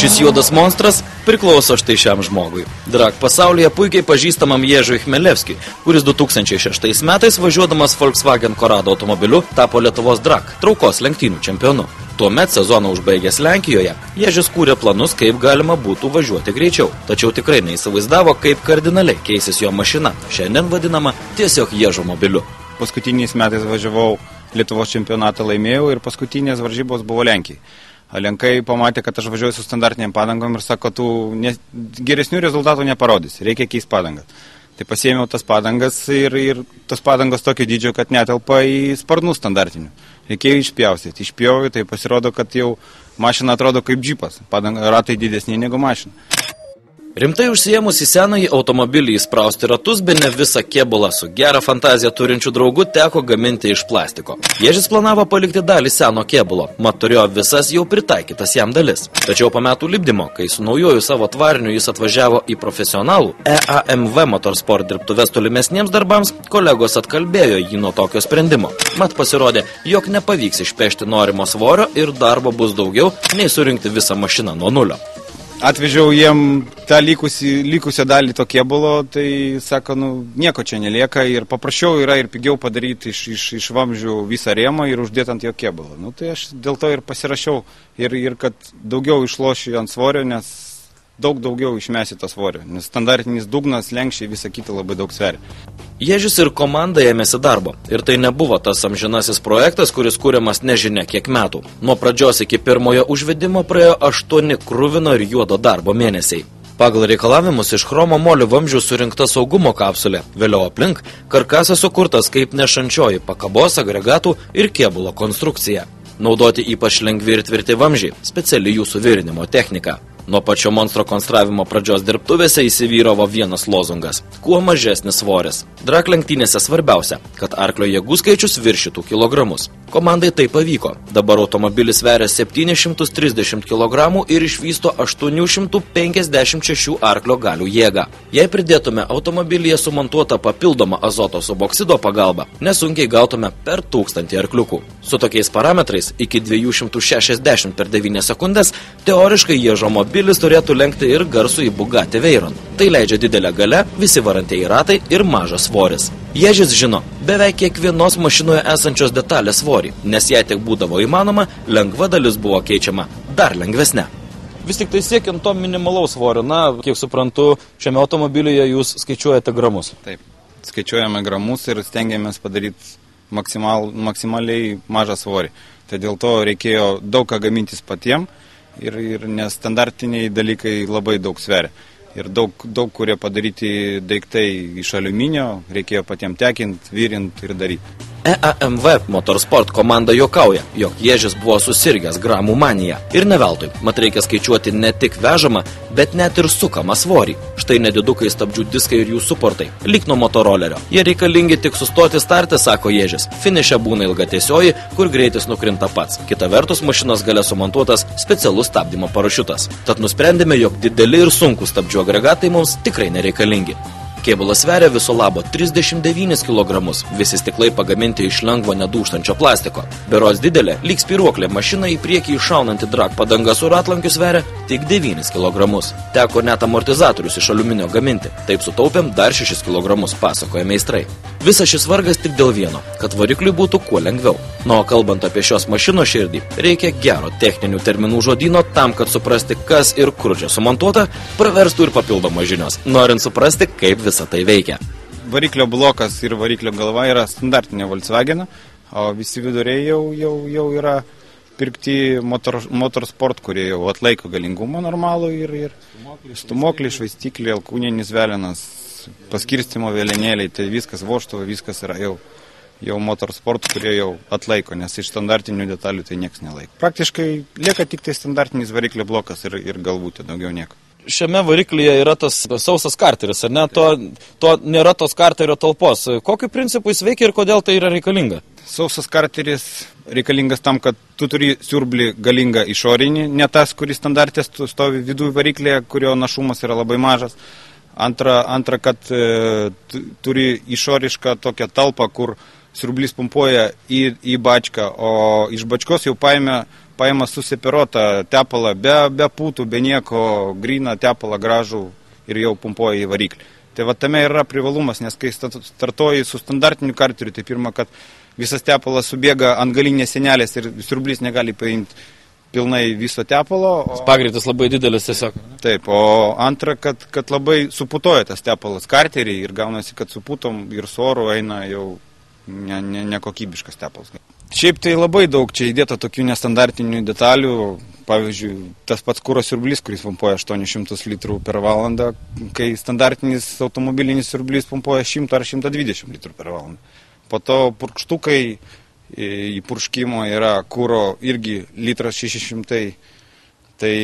Šis juodas monstras priklauso štai šiam žmogui. Drag pasaulyje puikiai pažįstamam Ježui Chmelevskiui, kuris 2006 metais važiuodamas Volkswagen Corrado automobiliu tapo Lietuvos drag traukos lenktynių čempionu. Tuomet sezoną užbaigęs Lenkijoje, Ježis kūrė planus, kaip galima būtų važiuoti greičiau, tačiau tikrai neįsivaizdavo, kaip kardinaliai keisis jo mašina, šiandien vadinama tiesiog Ježo mobiliu. Paskutiniais metais važiavau Lietuvos čempionatą, laimėjau ir paskutinės varžybos buvo Lenkijai. Lenkai pamatė, kad aš važiuoju su standartiniam padangom ir sako, tu geresnių rezultatų neparodys, reikia keisti padangas. Tai pasiėmiau tas padangas ir tos padangos tokio dydžio, kad netelpa į sparnų standartinių. Reikėjo išpjaustyti. Išpjauju, tai pasirodo, kad jau mašina atrodo kaip džipas. Ratai didesni negu mašina. Rimtai užsiėmus į senąjį automobilį įsprausti ratus, bene visą kėbulą su gerą fantaziją turinčių draugų teko gaminti iš plastiko. Ježis planavo palikti dalį seno kėbulo, mat turėjo visas jau pritaikytas jam dalis. Tačiau po metų lipdymo, kai su naujoju savo tvariniu jis atvažiavo į profesionalų EAMV Motorsport dirbtuves tolimesniems darbams, kolegos atkalbėjo jį nuo tokio sprendimo. Mat pasirodė, jog nepavyks išpešti norimo svorio ir darbo bus daugiau, nei surinkti visą mašiną nuo nulio. Atvežiau jiem tą likusią dalį to kėbulo, tai sako, nieko čia nelieka ir paprasčiau yra ir pigiau padaryti iš vamzdžių visą rėmą ir uždėti ant jo kėbulo. Tai aš dėl to ir pasirašiau ir kad daugiau išlošiu ant svorio, nes daug daugiau išmesi to svorio, nes standartinis dugnas, lenkščiai, visą kitą labai daug sveria. Ježis ir komanda ėmėsi darbo. Ir tai nebuvo tas amžinasis projektas, kuris kūriamas nežinia kiek metų. Nuo pradžios iki pirmojo užvedimo praėjo 8 kruvino ir juodo darbo mėnesiai. Pagal reikalavimus iš chromo molio vamzdžių surinkta saugumo kapsulė, vėliau aplink karkasas sukurtas kaip nešančioji pakabos, agregatų ir kėbulo konstrukcija. Naudoti ypač lengvi ir tvirti vamzdžiai, speciali jų suvirinimo technika. Nuo pačio monstro konstravimo pradžios dirbtuvėse įsivyravo vienas lozungas – kuo mažesnis svoris. Drag lenktynėse svarbiausia, kad arklio jėgų skaičius viršytų kilogramus. Komandai tai pavyko. Dabar automobilis sveria 730 kg ir išvysto 856 arklio galių jėgą. Jei pridėtume automobilyje sumontuotą papildomą azoto suboksido pagalbą, nesunkiai gautume per 1000 arkliukų. Su tokiais parametrais iki 260 per 9 sekundės teoriškai Ježo mobilis turėtų lenkti ir garsų į Bugatti Veyron. Tai leidžia didelę galę, visi varantieji ratai ir mažas svoris. Ježis žino beveik kiekvienos mašinoje esančios detalės svorį, nes jei tik būdavo įmanoma, lengva dalis buvo keičiama dar lengvesnė. Vis tik tai siekiant to minimalaus svorio, kiek suprantu, šiame automobilyje jūs skaičiuojate gramus. Taip, skaičiuojame gramus ir stengiamės padaryti maksimaliai mažą svorį. Tai dėl to reikėjo daug ką gamintis patiem ir nes standartiniai dalykai labai daug sveria. Ir daug kurie padaryti daiktai iš aliuminio, reikėjo patiem tekinti, virinti ir daryti. EAMV Motorsport komanda juokauja, jog Ježis buvo susirgęs gramų manija. Ir ne veltui, mat reikia skaičiuoti ne tik vežamą, bet net ir sukamą svorį. Štai nedidukai stabdžių diskai ir jų suportai, lyg nuo motorolerio. Jie reikalingi tik sustoti starte, sako Ježis. Finiše būna ilga tiesioji, kur greitis nukrinta pats. Kita vertus, mašinos gale sumontuotas specialus stabdymo parašiutas. Tad nusprendėme, jog dideli ir sunkūs stabdžių agregatai mums tikrai nereikalingi. Kėbulas sveria viso labo 39 kg, visi stiklai pagaminti iš lengvo nedūžtančio plastiko. Berods didelė, lyg spyruoklė mašina į priekį iššaunanti drag padanga su ratlankiu sveria tik 9 kg. Teko net amortizatorius iš aliuminio gaminti, taip sutaupėm dar 6 kg, pasakoja meistrai. Visas šis vargas tik dėl vieno, kad varikliui būtų kuo lengviau. O kalbant apie šios mašinos širdį, reikia gero techninių terminų žodyno tam, kad suprasti, kas ir kur čia sumontuota, praverstų ir papildomos žinios, norint suprasti, kaip visą tai veikia. Variklio blokas ir variklio galva yra standartinė Volkswagen, o visi viduriai jau yra pirkti Motorsport, kurie jau atlaiko galingumą normalų ir stūmoklį, švaistiklį, alkūninis velenas, paskirstimo vėlenėliai, tai viskas vožtuvai, viskas yra jau Motorsport, kurie jau atlaiko, nes iš standartinių detalių tai nieks nelaiko. Praktiškai lieka tik tai standartinis variklio blokas ir galbūt daugiau nieko. Šiame variklyje yra tas sausas karteris, ar ne? To nėra tos karterio talpos. Kokiu principu jis veikia ir kodėl tai yra reikalinga? Sausas karteris reikalingas tam, kad tu turi siurblį galingą išorinį, ne tas, kuris standartės stovi vidų variklėje, kurio našumas yra labai mažas. Antra, kad turi išorišką tokią talpą, kur siurblys pumpuoja į bačką, o iš bačkos jau paėmė paima susipiruotą tepalą, be pūtų, be nieko, gryną tepalą gražų ir jau pumpuoja į variklį. Tai va tame yra privalumas, nes kai startuoji su standartiniu karteriu, tai pirma, kad visas tepalas subėga ant galinės sienelės ir siurblys negali paimti pilnai viso tepalo. Pagreitis labai didelis tiesiog. Taip, o antra, kad labai suputoja tas tepalas karteriai ir gaunasi, kad suputom ir su oru eina jau nekokybiškas tepalas. Šiaip tai labai daug čia įdėta tokių nestandartinių detalių. Pavyzdžiui, tas pats kuro siurblys, kuris pumpuoja 800 litrų per valandą, kai standartinis automobilinis siurblys pumpuoja 100 ar 120 litrų per valandą. Po to purkštukai į purškimo yra kuro irgi litras 600, tai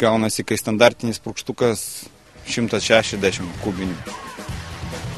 gaunasi, kai standartinis purkštukas 160 kubinių.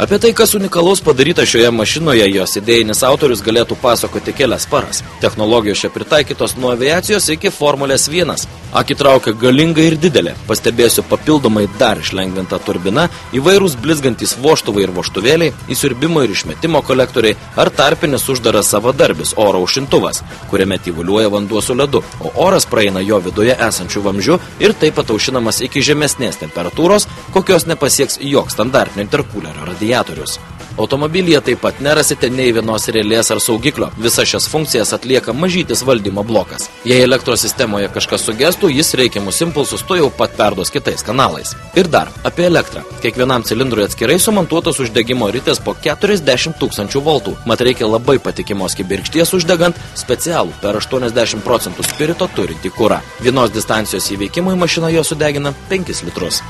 Apie tai, kas unikalaus padaryta šioje mašinoje, jos idėjinis autorius galėtų pasakoti kelias paras. Technologijos čia pritaikytos nuo aviacijos iki Formulės 1. Akį traukia galinga ir didelė. Pastebėsiu papildomai dar išlengvinta turbina, įvairūs blizgantys vožtuvai ir vožtuvėliai, įsiurbimo ir išmetimo kolektoriai ar tarpinis uždaras savadarbis oro aušintuvas, kuriame tyvuliuoja vanduo su ledu, o oras praeina jo viduje esančių vamzdžių ir taip pat aušinamas iki žemesnės temperatūros, kokios nepasieks joks standartinio interkulerio radiatorius. Automobilyje taip pat nerasite nei vienos relės ar saugiklio. Visas šias funkcijas atlieka mažytis valdymo blokas. Jei elektros sistemoje kažkas sugestų, jis reikiamus impulsus to jau pat perduos kitais kanalais. Ir dar apie elektrą. Kiekvienam cilindrui atskirai sumontuotos uždegimo ritės po 40 000 voltų. Mat reikia labai patikimos kibirkšties uždegant specialų per 80% spirito turintį kurą. Vienos distancijos įveikimui mašina jo sudegina 5 litrus.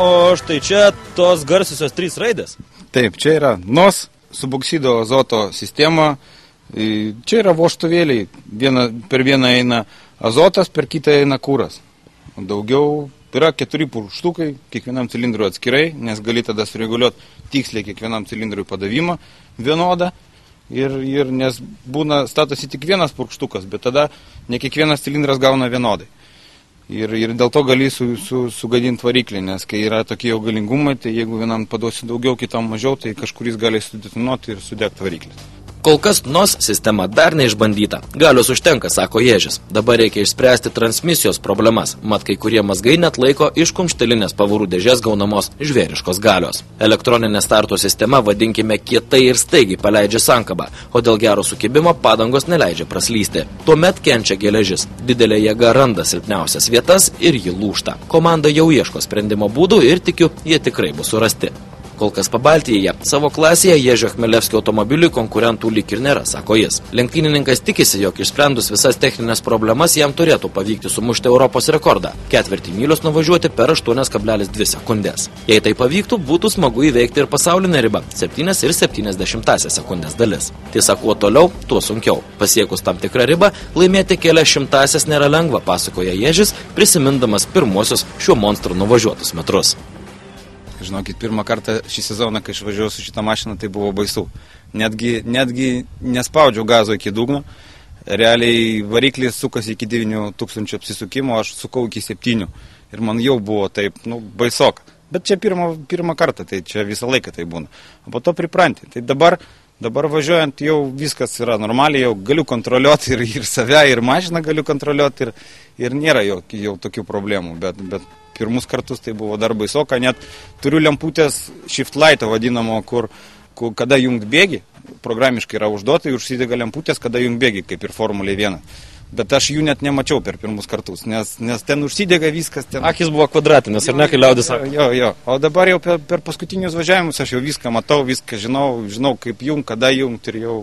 O štai čia tos garsiosios 3 raidės. Taip, čia yra NOS, suboksido azoto sistema, čia yra vožtuvėliai, per vieną eina azotas, per kitą eina kūras. Daugiau yra 4 purkštukai, kiekvienam cilindrui atskirai, nes gali tada sureguliuoti tiksliai kiekvienam cilindrui padavimą vienodą, ir nes būna statosi tik vienas purkštukas, bet tada ne kiekvienas cilindras gauna vienodai. Ir dėl to gali sugadinti variklį, nes kai yra tokie jau galingumai, tai jeigu vienam paduosi daugiau, kitam mažiau, tai kažkuris gali sudetonuoti ir sudegti variklį. Kol kas NOS sistema dar neišbandyta. Galios užtenka, sako Ježis. Dabar reikia išspręsti transmisijos problemas, mat kai kurie mazgai net laiko iš kumštelinės pavarų dėžės gaunamos žvėriškos galios. Elektroninė starto sistema, vadinkime, kietai ir staigiai paleidžia sankabą, o dėl gero sukibimo padangos neleidžia praslysti. Tuomet kenčia geležis. Didelė jėga randa silpniausias vietas ir ji lūžta. Komanda jau ieško sprendimo būdų ir tikiu, jie tikrai bus surasti. Kol kas Pabaltijoje, savo klasėje Ježio Chmelevskio automobiliui konkurentų lyg ir nėra, sako jis. Lenktynininkas tikisi, jog išsprendus visas techninės problemas jam turėtų pavykti sumušti Europos rekordą – 4 mylios nuvažiuoti per 8,2 sekundės. Jei tai pavyktų, būtų smagu įveikti ir pasaulinę ribą – 7,7 sekundės dalis. Tiesa, kuo toliau, tuo sunkiau. Pasiekus tam tikrą ribą, laimėti kelias šimtasias nėra lengva, pasakoja Ježis, prisimindamas pirmuosius šiuo monstru nuvažiuotus metrus. Žinokit, pirmą kartą šį sezoną, kai išvažiavau su šitą mašiną, tai buvo baisu. Netgi nespaudžiau gazo iki dugno. Realiai variklis sukasi iki 9000 apsisukimo, aš sukau iki 7. Ir man jau buvo taip, baisoka. Bet čia pirmą kartą, tai čia visą laiką tai būna. O po to pripranti. Tai dabar važiuojant jau viskas yra normaliai, jau galiu kontroliuoti ir save, ir mašiną galiu kontroliuoti, ir nėra jau tokių problemų. Bet pirmus kartus tai buvo dar baisoka, net turiu lemputės shift lighto vadinamo, kur kada jungt bėgi, programiškai yra užduota ir užsidega lemputės, kada jungt bėgi, kaip ir Formulė 1. Bet aš jų net nemačiau per pirmus kartus, nes ten užsidega viskas. Akis buvo kvadratinės, ar ne, kai liaudis sako? Jo. O dabar jau per paskutinius važiavimus aš jau viską matau, viską žinau kaip jungt, kada jungt ir jau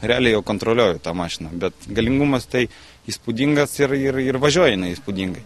realiai jau kontroliuoju tą mašiną. Bet galingumas tai įspūdingas ir važiuoja jinai įspūdingai.